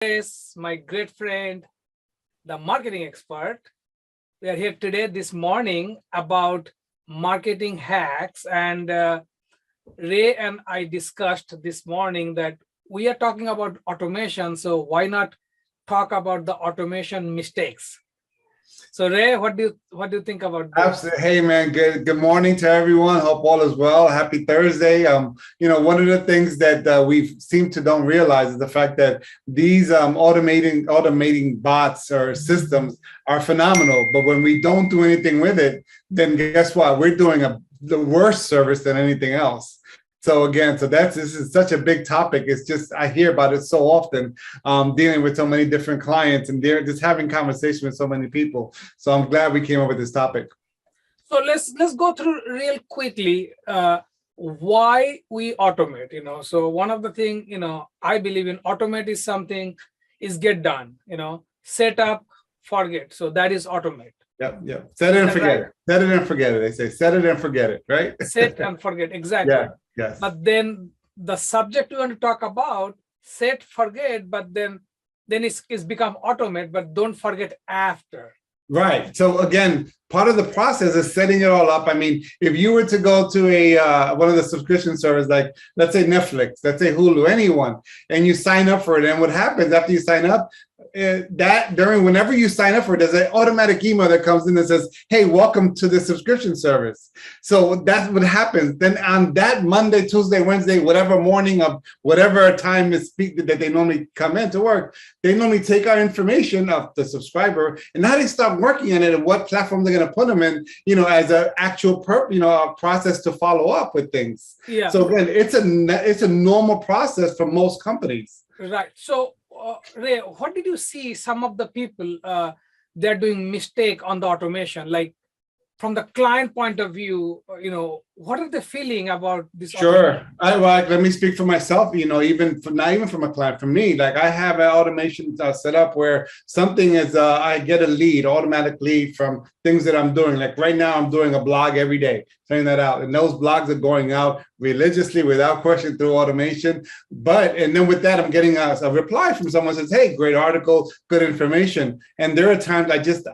Yes, my great friend, the marketing expert. We are here today, this morning, about marketing hacks. And Ray and I discussed this morning that we are talking about automation. So why not talk about the automation mistakes? So Ray, what do you think about those? Absolutely. Hey, man. Good morning to everyone. Hope all is well. Happy Thursday. One of the things that we seem to don't realize is the fact that these automating bots or systems are phenomenal. But when we don't do anything with it, then guess what? We're doing the worst service than anything else. So again, this is such a big topic. It's just I hear about it so often, dealing with so many different clients, and they're just having conversation with so many people. So I'm glad we came up with this topic. So let's go through real quickly why we automate. So one of the thing I believe in automate is something is get done. Set up, forget. So that is automate. Yep. Set it and forget it. Set it and forget it. They say set it and forget it, right? Set and forget, exactly. Yeah. Yes. But then the subject we want to talk about, set, forget, but then it's become automate, but don't forget after. Right. So again, part of the process is setting it all up. I mean, if you were to go to a one of the subscription services, like let's say Netflix, let's say Hulu, anyone, and you sign up for it, and what happens after you sign up? Whenever you sign up for it, there's an automatic email that comes in that says, "Hey, welcome to the subscription service." So that's what happens. Then on that Monday, Tuesday, Wednesday, whatever morning of whatever time is that they normally come in to work, they normally take our information of the subscriber, and now they start working on it and what platform they're going to put them in, as an actual a process to follow up with things. Yeah. So again, it's a normal process for most companies. Right. So Ray, what did you see some of the people they're doing mistake on the automation? Like from the client point of view, what are they feeling about this? Sure. Let me speak for myself. Not even from a client, from me, like I have an automation set up where something is, I get a lead, automatic lead from things that I'm doing. Like right now, I'm doing a blog every day, sending that out, and those blogs are going out religiously without question through automation. And then with that, I'm getting a reply from someone who says, "Hey, great article, good information." And there are times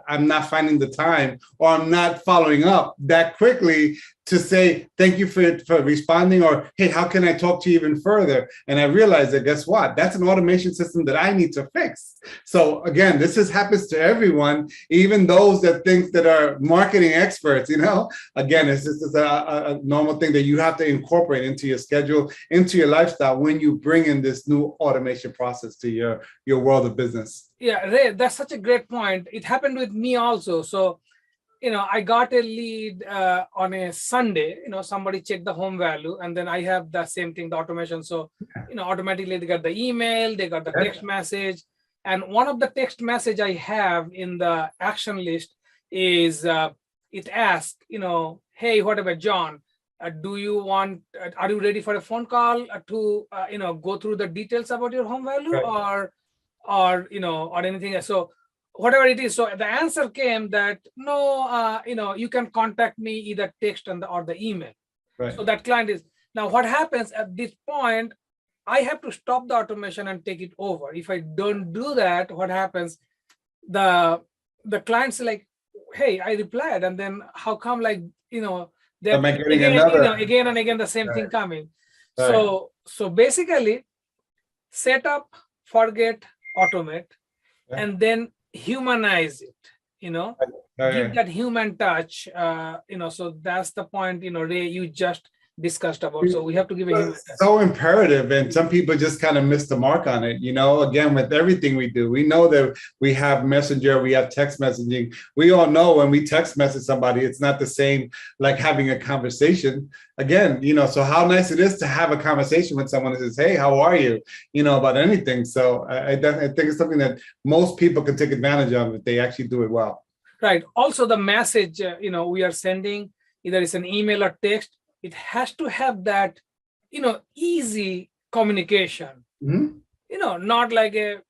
I'm not finding the time, or I'm not following up that quickly to say, "Thank you for responding," or, "Hey, how can I talk to you even further?" And I realize that, guess what? That's an automation system that I need to fix. So again, happens to everyone, even those that are marketing experts, again, it's just a normal thing that you have to incorporate into your schedule, into your lifestyle when you bring in this new automation process to your world of business. Yeah, Ray, that's such a great point. It happened with me also. So I got a lead on a Sunday, somebody checked the home value, and then I have the same thing, the automation. So, automatically they got the email, they got the text message. And one of the text message I have in the action list is, it asks, "Hey, what about John? Are you ready for a phone call to, go through the details about your home value, right, or anything else?" So whatever it is. So the answer came that no, you can contact me either text or the email. Right. So that client is now what happens at this point, I have to stop the automation and take it over. If I don't do that, what happens? The client's like, "Hey, I replied, and then how come they're again and again the same thing coming." Right. So basically, set up, forget, automate, and then humanize it, give that human touch, so that's the point, Ray, you just discussed about. So we have to give a human touch. So imperative, and some people just kind of miss the mark on it. Again, with everything we do, we know that we have messenger, we have text messaging. We all know when we text message somebody, it's not the same like having a conversation. Again, so how nice it is to have a conversation with someone that says, "Hey, how are you?" About anything. So I think it's something that most people can take advantage of if they actually do it well. Right. Also, the message, we are sending, either it's an email or text, it has to have that, easy communication, not like a,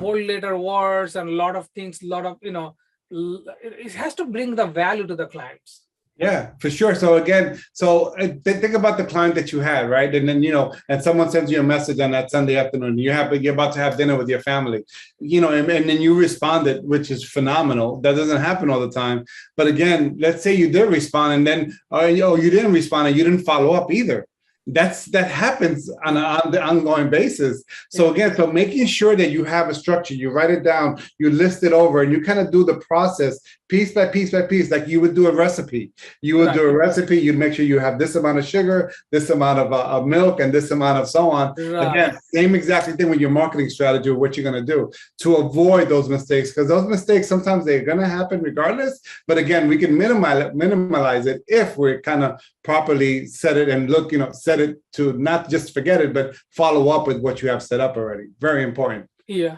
bold letter words and a lot of things, it has to bring the value to the clients. Yeah, for sure. So again, think about the client that you had, right? And then, and someone sends you a message on that Sunday afternoon. You're about to have dinner with your family, and then you responded, which is phenomenal. That doesn't happen all the time. But again, let's say you did respond, and then you didn't respond, and you didn't follow up either. That happens on the ongoing basis. So again, so making sure that you have a structure, you write it down, you list it over, and you kind of do the process piece by piece by piece, like you would do a recipe. You would do a recipe, you'd make sure you have this amount of sugar, this amount of milk, and this amount of so on. Again, same exact thing with your marketing strategy, or what you're going to do to avoid those mistakes, because those mistakes, sometimes they're going to happen regardless. But again, we can minimize it if we're kind of properly set it and look, set it to not just forget it, but follow up with what you have set up already. Very important. Yeah.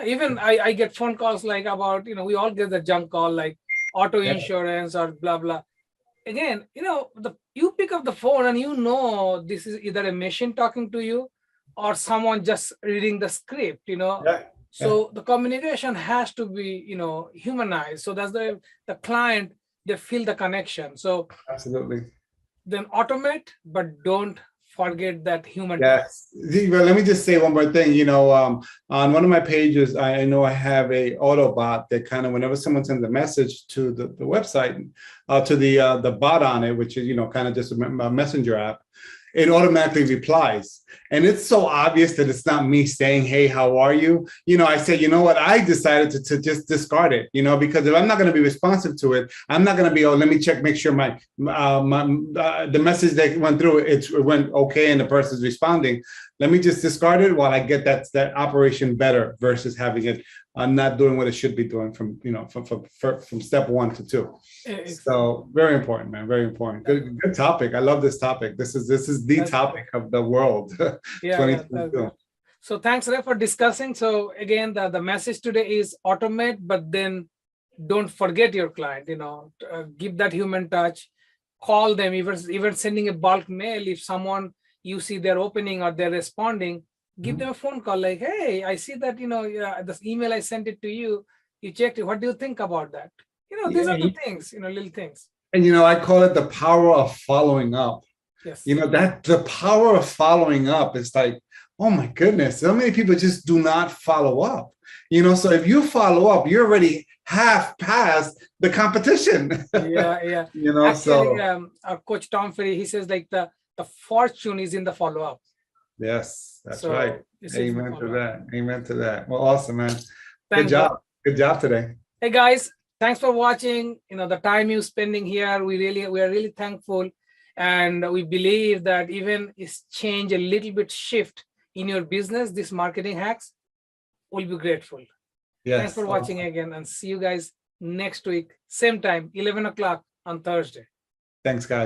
Even I get phone calls like about, we all get the junk call like auto insurance or blah, blah. Again, you pick up the phone and this is either a machine talking to you or someone just reading the script, So the communication has to be, humanized. So that's the client, they feel the connection. So absolutely. Then automate, but don't forget that human. Yes. Well, let me just say one more thing. On one of my pages, I know I have a Autobot that kind of, whenever someone sends a message to the website, to the bot on it, which is, kind of just a messenger app, it automatically replies. And it's so obvious that it's not me saying, hey, how are you? I say, you know what? I decided to just discard it, because if I'm not going to be responsive to it, I'm not going to be, let me check, make sure the message that went through, it went okay and the person's responding. Let me just discard it while I get that operation better, versus having it not doing what it should be doing from step 1 to 2. So very important, man. Very important. Good topic. I love this topic. This is the topic of the world. So thanks, Ray, for discussing. So again, the message today is automate, but then don't forget your client. Give that human touch. Call them. Even sending a bulk mail. If someone you see they're opening or they're responding, give them a phone call. Like, hey, I see that this email I sent it to you. You checked it. What do you think about that? These are the things. Little things. And I call it the power of following up. Yes. That the power of following up is like, oh my goodness, so many people just do not follow up. So if you follow up, you're already half past the competition. Yeah. Actually, our coach Tom Ferry, he says like the fortune is in the follow up. Yes, that's right. Amen to that. Well, awesome, man. Thanks, Good job today. Hey guys, thanks for watching. The time you're spending here, we are really thankful. And we believe that even it's change a little bit shift in your business, this marketing hacks, we'll be grateful. Yes. Thanks for watching again, and see you guys next week, same time, 11 o'clock on Thursday. Thanks, guys.